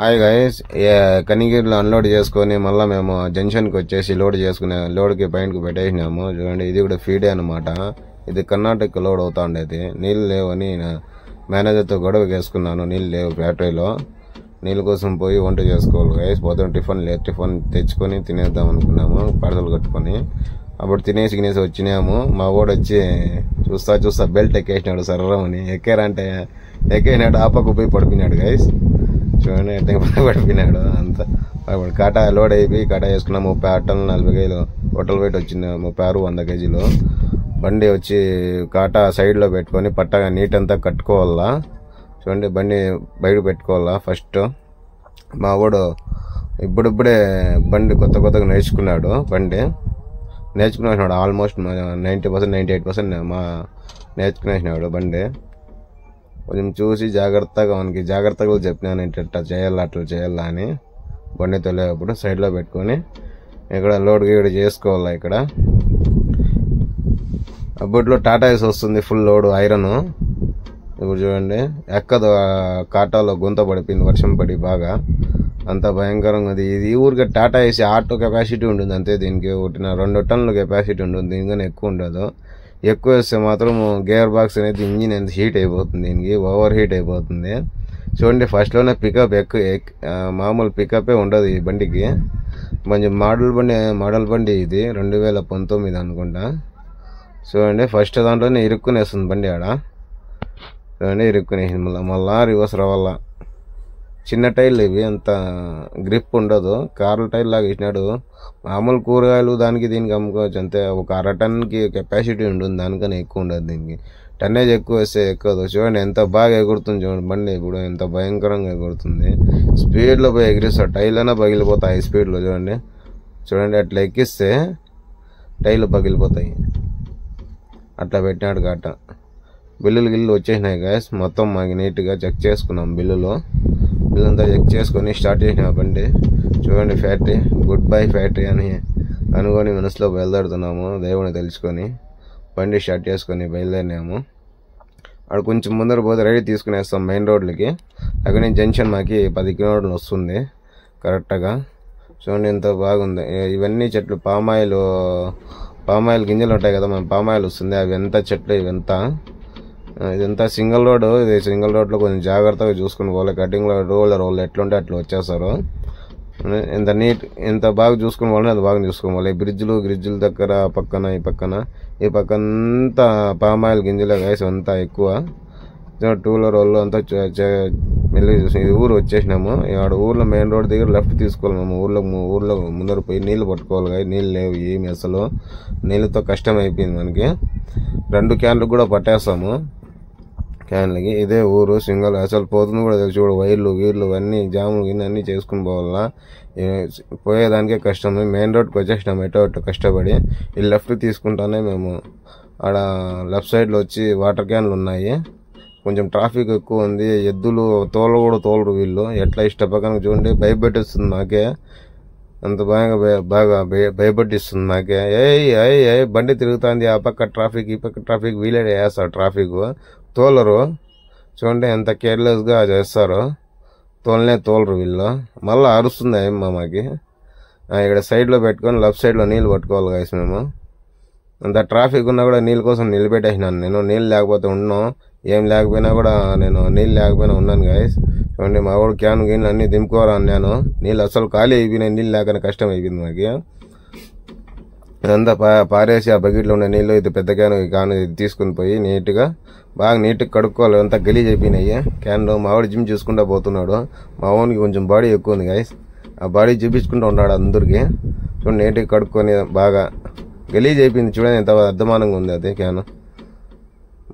Hi guys, కనిగిరిలో unload చేసుకొని మళ్ళీ మేము జంక్షన్కి వచ్చేసి లోడ్కి పైనకి పెట్టేసినాము. చూడండి, ఇది కూడా ఫీడే అనమాట. ఇది కర్ణాటక లోడ్ అవుతా ఉండేది. నీళ్ళు లేవని మేనేజర్తో గొడవ చేసుకున్నాను. నీళ్ళు లేవు ఫ్యాక్టరీలో. నీళ్ళ కోసం పోయి వంట చేసుకోవాలి గైస్. పొద్దున టిఫిన్ తెచ్చుకొని తినేద్దాం అనుకున్నాము, పార్సల్ కట్టుకొని. అప్పుడు తినేసి వచ్చినాము. మా వాడు వచ్చి చూస్తా బెల్ట్ ఎక్కేసినాడు. సర్రమని ఎక్కేసినాడు. ఆపకు పోయి పడిపోయినాడు గైస్. చూడండి ఎట్లా పడిపోయినాడు. అంతా కాటా లోడ్ అయిపోయి కాటా వేసుకున్నాం. 30 టన్నులు 40 కేజీలు టోటల్ వెయిట్ వచ్చింది. 36 100 కేజీలు బండి వచ్చి కాటా సైడ్లో పెట్టుకొని పట్టగా నీట్ అంతా కట్టుకోవాలా. చూడండి, బండి బయట పెట్టుకోవాలా. ఫస్ట్ మా వాడు ఇప్పుడిప్పుడే బండి కొత్తగా నేర్చుకున్నాడు. నేర్చుకునేసినాడు. ఆల్మోస్ట్ 90% 98% నేర్చుకునేసినాడు బండి. కొంచెం చూసి జాగ్రత్తగా చెప్పినాను, ఇట్లా చేయాలా అట్లా చేయాలా అని. బండి తొలేటప్పుడు సైడ్లో పెట్టుకొని ఇక్కడ లోడ్ గీడ్ చేసుకోవాలా. ఇక్కడ అప్పట్లో టాటా ఏస్ వస్తుంది, ఫుల్ లోడ్ ఐరన్. ఇప్పుడు చూడండి, ఎక్కదు. కాటాలో గుంత పడిపోయింది వర్షం పడి బాగా. అంత భయంకరంగా ఉంది. ఇది ఊరికే టాటా ఏసీ ఆటో కెపాసిటీ ఉంటుంది అంతే. దీనికి 2 టన్నుల కెపాసిటీ ఉంటుంది, దీనికన్నా ఎక్కువ ఉండదు. ఎక్కువ వేస్తే మాత్రం గేర్ బాక్స్ అనేది ఇంజిన్ ఎంత హీట్ అయిపోతుంది, దీనికి ఓవర్ హీట్ అయిపోతుంది. చూడండి, ఫస్ట్లోనే పికప్ మామూలు పికపే ఉండదు ఈ బండికి. కొంచెం మోడల్ బండి ఇది 2019 అనుకుంటా. చూడండి, ఫస్ట్ దాంట్లోనే ఇరుక్కునేస్తుంది బండి. ఆడ చూడండి, ఇరుక్కునేసింది. మళ్ళా రివర్స్ రావాలా. చిన్న టైర్లు ఇవి, అంత గ్రిప్ ఉండదు. కార్ల టైర్ లాగా ఇచ్చినాడు. మామూలు కూరగాయలు దానికి దీనికి అమ్ముకోవచ్చు అంతే. ఒక 1/2 టన్నుకి కెపాసిటీ ఉంటుంది, దానికన్నా ఎక్కువ ఉండదు. దీనికి టన్నేజ్ ఎక్కువ వేస్తే ఎక్కదు. చూడండి ఎంత బాగా ఎగురుతుంది. చూడండి బండి ఇప్పుడు ఎంత భయంకరంగా ఎగురుతుంది. స్పీడ్లో పోయి ఎగిరిస్తాడు. టైర్లైనా పగిలిపోతాయి స్పీడ్లో. చూడండి అట్లా ఎక్కిస్తే టైర్లు పగిలిపోతాయి. అట్లా పెట్టినాడు కాట. బిల్లులు వచ్చేసినాయి గాయస్. మొత్తం మాకు నీట్గా చెక్ చేసుకున్నాం. బిల్లంతా చెక్ చేసుకొని స్టార్ట్ చేసిన బండి. చూడండి, ఫ్యాక్టరీ గుడ్ బై ఫ్యాక్టరీ అని అనుకొని మనసులో బయలుదేరుతున్నాము. దేవుని తెలుసుకొని బండి స్టార్ట్ చేసుకొని బయలుదేరినాము. అక్కడ కొంచెం ముందర పోతే రైడ్ తీసుకునేస్తాం మెయిన్ రోడ్లకి. అక్కడి నుంచి జంక్షన్ మాకి 10 కిలోమీటర్లు వస్తుంది కరెక్ట్గా. చూడండి ఎంత బాగుంది. ఇవన్నీ చెట్లు పామాయిల్ గింజలు ఉంటాయి కదా, మన పామాయిల్ వస్తుంది. అవి ఎంత చెట్లు ఇదంతా సింగిల్ రోడ్. ఇది సింగిల్ రోడ్లో కొంచెం జాగ్రత్తగా చూసుకుని పోవాలి. కటింగ్లో రోల్ ఎట్లుంటే అట్లా వచ్చేస్తారు. ఎంత బాగా చూసుకుని పోవాలని అది బాగా చూసుకోవాలి. గ్రిడ్జుల దగ్గర ఈ పక్కంతా పామాయిల్ గింజలే గాయస్. అంతా ఎక్కువ 2 వీలర్ రోడ్లు అంతా మెల్లిగా చూసి ఇది ఊరు వచ్చేసినాము. ఆడ ఊర్లో మెయిన్ రోడ్ దగ్గర లెఫ్ట్ తీసుకోవాలి. మేము ఊర్లో ముందర పోయి నీళ్ళు పట్టుకోవాలి కానీ నీళ్ళు లేవు ఏమి అసలు. నీళ్ళతో కష్టం అయిపోయింది మనకి. 2 క్యాన్లు కూడా పట్టేస్తాము క్యాన్లకి. ఇదే ఊరు సింగల్. అసలు పోతుంది కూడా తెలుసు. చూడు, వైర్లు అన్నీ జాములు అన్నీ చేసుకుని పోవాలా. పోయేదానికే కష్టం. మెయిన్ రోడ్కి వచ్చేసినాము ఎటో కష్టపడి. ఈ లెఫ్ట్ తీసుకుంటానే మేము ఆడ లెఫ్ట్ సైడ్లో వచ్చి వాటర్ క్యాన్లు ఉన్నాయి. కొంచెం ట్రాఫిక్ ఎక్కువ ఉంది. ఎద్దులు తోలరు వీళ్ళు. ఎట్లా ఇష్టపక్కన చూడండి, భయపెట్టిస్తుంది నాకే. అంత బాగా భయపట్టిస్తుంది నాకే. బండి తిరుగుతుంది. ఆ పక్క ట్రాఫిక్ ఈ పక్క ట్రాఫిక్. వీలే వేస్తారు ట్రాఫిక్, తోలరు. చూడండి ఎంత కేర్లెస్గా చేస్తారు. తోలరు వీళ్ళు. మళ్ళీ అరుస్తుంది మాకి. ఇక్కడ సైడ్లో పెట్టుకొని లెఫ్ట్ సైడ్లో నీళ్ళు పట్టుకోవాలి గాయస్. మేము అంత ట్రాఫిక్ ఉన్నా కూడా నీళ్ళ కోసం నిలబెట్టేసినాను నేను. నీళ్ళు లేకపోతే ఉన్నాను, ఏం లేకపోయినా కూడా నేను నీళ్ళు లేకపోయినా ఉన్నాను గాయస్. చూడండి, మా వాడు క్యాన్ గిన్నెలు అన్నీ దింపుకోరా అన్నాను. నీళ్ళు అసలు ఖాళీ అయిపోయినాయి. నీళ్ళు లేకనే కష్టం అయిపోయింది మాకు. ఇదంతా పారేసి ఆ బకెట్లో ఉన్న నీళ్ళు ఇది పెద్ద క్యాన్ తీసుకుని పోయి నీట్గా కడుక్కోవాలి. అంతా గలీజ్ అయిపోయినాయి క్యాన్లు. మా వాడు జిమ్ చూసుకుంటూ పోతున్నాడు. మా వాడికి కొంచెం బాడీ ఎక్కువ ఉంది గాయస్. ఆ బాడీ చూపించుకుంటూ ఉన్నాడు అందరికీ. చూడండి, నీట్గా కడుక్కొని బాగా గలీజ్ అయిపోయింది. చూడండి ఎంత అద్దమానంగా ఉంది అది క్యాన్.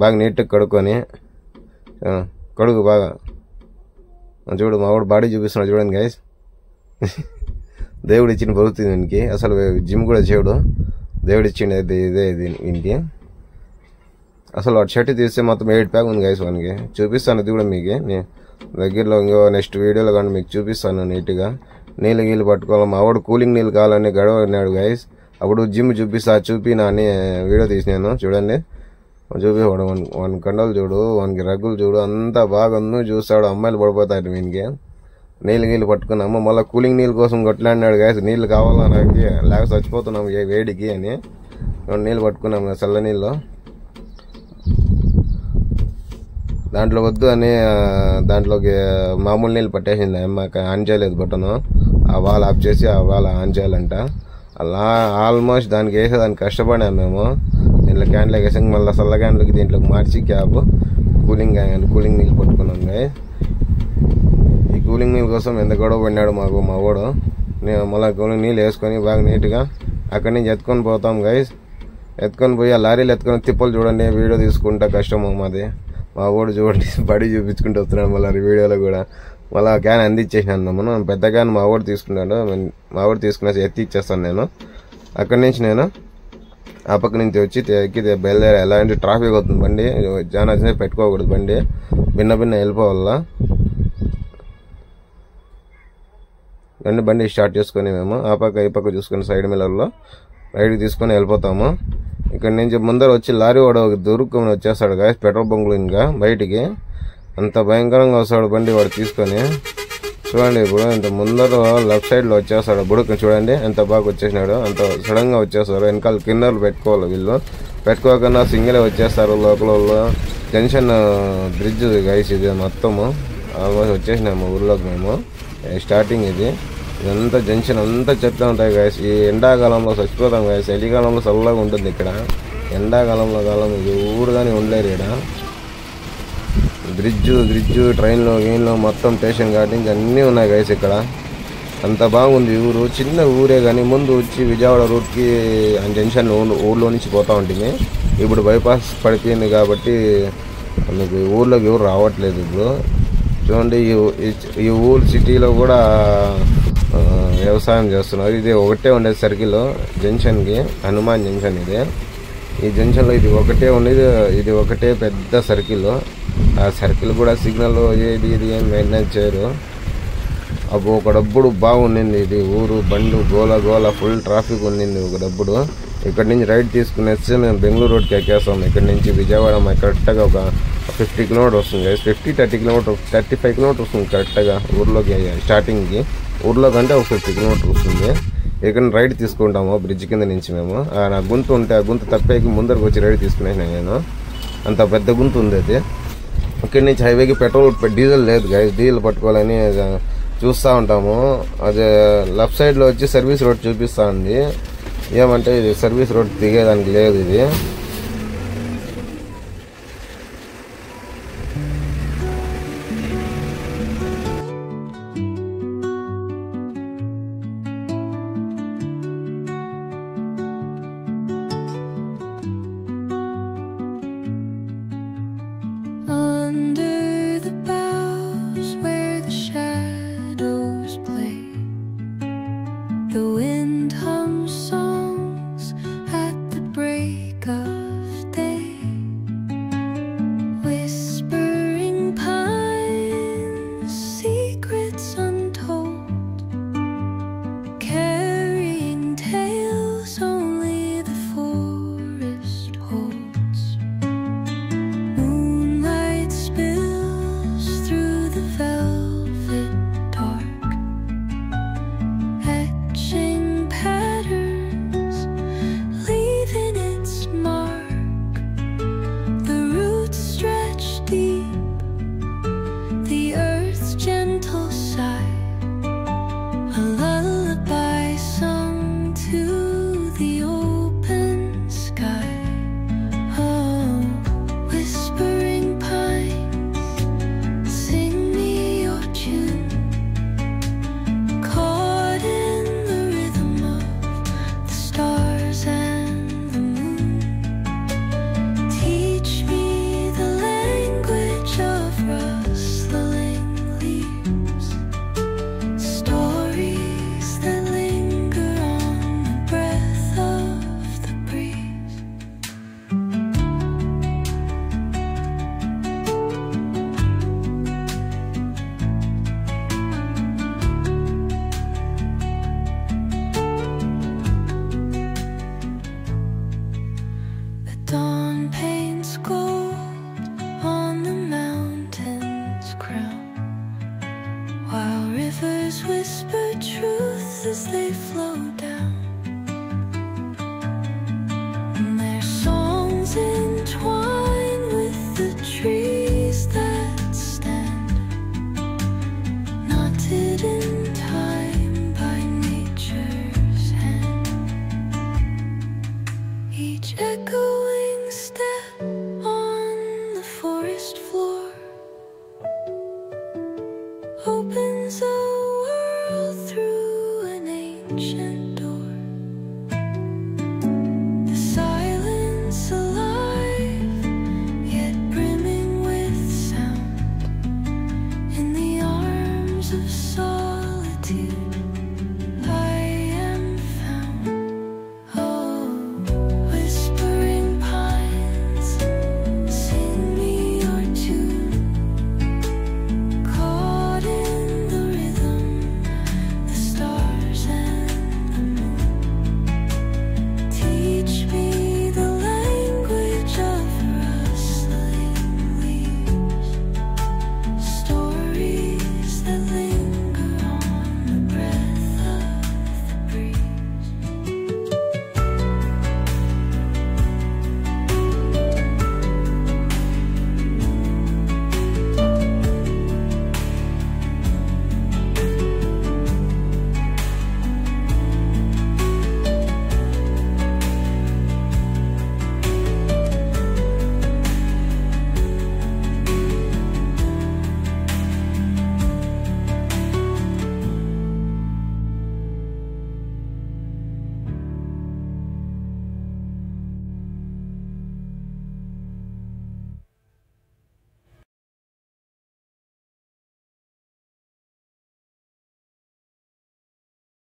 బాగా నీట్గా కడుక్కొని కడుగు బాగా. చూడు, మా వాడు బాడీ చూపిస్తున్నాడు చూడండి గైస్. దేవుడు ఇచ్చిన బతుకుతుంది దీనికి. అసలు జిమ్ కూడా చేయడు, దేవుడు ఇచ్చిండు ఇదే దీనికి. అసలు వాడు షర్ట్ తీస్తే మొత్తం 8 ప్యాక్ ఉంది గైస్. వానికి చూపిస్తాను, ఇది కూడా మీకు దగ్గరలో. ఇంకో నెక్స్ట్ వీడియోలో కానీ మీకు చూపిస్తాను నీట్గా. నీళ్ళు పట్టుకోవాలి. మా వాడు కూలింగ్ నీళ్ళు కావాలని గడవడినాడు గైస్. అప్పుడు జిమ్ చూపినా అని వీడియో తీసినాను. చూడండి, చూపివాడు వాని కండలు చూడు, వానికి రగ్గులు చూడు, అంతా బాగా చూస్తాడు. అమ్మాయిలు పడిపోతారు వీనికి. నీళ్ళు పట్టుకున్నాము. మళ్ళీ కూలింగ్ నీళ్ళ కోసం కొట్లాడినాడు గాయస్. నీళ్ళు కావాలా నాకు, లేక చచ్చిపోతున్నాము వేడికి అని నీళ్ళు పట్టుకున్నాము. చల్ల నీళ్ళు దాంట్లో వద్దు అని దాంట్లోకి మామూలు నీళ్ళు పట్టేసింది అమ్మాక. ఆన్ చేయలేదు బటను. ఆ వాల్ ఆఫ్ చేసి ఆ వాల్ ఆన్ చేయాలంట. అలా ఆల్మోస్ట్ దానికి వేసేదానికి కష్టపడాము మేము. దీంట్లో క్యాన్లోకి వేసాం. మళ్ళీ చల్ల క్యాన్లోకి దీంట్లోకి మార్చి క్యాబ్ కూలింగ్ నీళ్ళు పట్టుకున్నాం గాయస్. ఈ కూలింగ్ నీళ్ళ కోసం ఎంత గొడవ పడినాడు మా వాడు. మళ్ళీ కూలింగ్ నీళ్ళు వేసుకొని బాగా నీట్గా అక్కడి నుంచి ఎత్తుకొని పోతాం గైస్. ఎత్తుకొని పోయి ఆ లారీలు ఎత్తుకొని తిప్పలు చూడండి. వీడియో తీసుకుంటా కష్టము మాది. మా వాడు చూడండి బడి చూపించుకుంటూ వస్తున్నాడు మళ్ళీ వీడియోలో కూడా. మళ్ళీ క్యాన్ అందించేసినాను మనం. పెద్ద క్యాన్ మా వాడు తీసుకున్నాడు. మా వాడు తీసుకునేసి ఎత్తి ఇచ్చేస్తాను నేను. అక్కడి నుంచి నేను ఆ పక్క నుంచి వచ్చి ఎక్కి బయలుదేరా. ఎలాంటి ట్రాఫిక్ అవుతుంది బండి, చాలా పెట్టుకోకూడదు బండి, భిన్న వెళ్ళిపోవాలా. బండి స్టార్ట్ చేసుకొని మేము ఆ పక్క ఈ పక్క చూసుకొని సైడ్ మిల్లర్లో రైడ్కి తీసుకొని వెళ్ళిపోతాము. ఇక్కడ నుంచి ముందర వచ్చి లారీ వాడు దొరుకుని వచ్చేస్తాడు గాయస్. పెట్రోల్ బంకులు ఇంకా బయటికి అంత భయంకరంగా వస్తాడు బండి వాడు తీసుకొని. చూడండి ఇప్పుడు ఇంత ముందర లెఫ్ట్ సైడ్లో వచ్చేస్తాడు. బుడుకు చూడండి ఎంత బాగా వచ్చేసినాడు. అంత సడన్గా వచ్చేస్తారు. వెనకాల కిన్నర్లు పెట్టుకోవాలి వీళ్ళు. పెట్టుకోకుండా సింగిలే వచ్చేస్తారు లోకల్ వాళ్ళు. జంక్షన్ బ్రిడ్జ్ గైస్ ఇది మొత్తము. ఆల్మోస్ట్ వచ్చేసినాము ఊర్లోకి మేము. స్టార్టింగ్ ఇదంతా జంక్షన్ అంతా చెప్తా ఉంటాయి గాయస్. ఈ ఎండాకాలంలో చచ్చిపోతాం గాయస్. చలికాలంలో చల్లగా ఉంటుంది ఇక్కడ. ఎండాకాలంలో ఇది ఊరు కానీ ఉండలేరు ఇక్కడ. బ్రిడ్జ్ ట్రైన్లో గీన్లో మొత్తం స్టేషన్ గార్డింగ్ అన్నీ ఉన్నాయి గాయస్ ఇక్కడ. అంత బాగుంది ఊరు. చిన్న ఊరే కానీ ముందు వచ్చి విజయవాడ రూట్కి జంక్షన్ ఊర్లో నుంచి పోతా ఉంటుంది. ఇప్పుడు బైపాస్ పడిపోయింది కాబట్టి మీకు ఊర్లోకి ఎవరు రావట్లేదు ఇప్పుడు. చూడండి ఈ ఊరు సిటీలో కూడా వ్యవసాయం చేస్తున్నారు. ఇది ఒకటే ఉండేది సర్కిల్ జంక్షన్కి, హనుమాన్ జంక్షన్ ఇది. ఈ జంక్షన్లో ఇది ఒకటే ఉండేది. ఇది ఒకటే పెద్ద సర్కిల్. ఆ సర్కిల్ కూడా సిగ్నల్ ఇది ఏం మెయింటైన్ చేయరు. అప్పుడు ఒకడప్పుడు బాగుండింది ఇది ఊరు. బండ్లు గోల ఫుల్ ట్రాఫిక్ ఉండింది ఒకడప్పుడు. ఇక్కడ నుంచి రైడ్ తీసుకునేస్తే మేము బెంగళూరు రోడ్కి ఎక్కేస్తాం. ఇక్కడ నుంచి విజయవాడ కరెక్ట్గా ఒక 50 కిలోమీటర్ వస్తుంది. 30 కిలోమీటర్ 35 కిలోమీటర్ వస్తుంది కరెక్ట్గా ఊర్లోకి. స్టార్టింగ్కి ఊర్లో కంటే ఒక 50 కిలోమీటర్ వస్తుంది. ఇక్కడ రైడ్ తీసుకుంటాము బ్రిడ్జ్ కింద నుంచి మేము. నా గుంత ఉంటే ఆ గుంత తప్పేకి ముందరకు వచ్చి రైడ్ తీసుకునేసాను నేను. అంత పెద్ద గుంత ఉంది అది. ఇక్కడి నుంచి హైవేకి పెట్రోల్ డీజిల్ లేదు గాయస్. డీజిల్ పట్టుకోవాలని చూస్తూ ఉంటాము. అదే లెఫ్ట్ సైడ్లో వచ్చి సర్వీస్ రోడ్ చూపిస్తూ ఉంది. ఏమంటే ఇది సర్వీస్ రోడ్ దిగేదానికి లేదు ఇది. The wind hums songs at the break of as they flow down. And their songs entwine with the trees that stand, knotted in time by nature's hand. Each echoing step on the forest floor opens a world through an ancient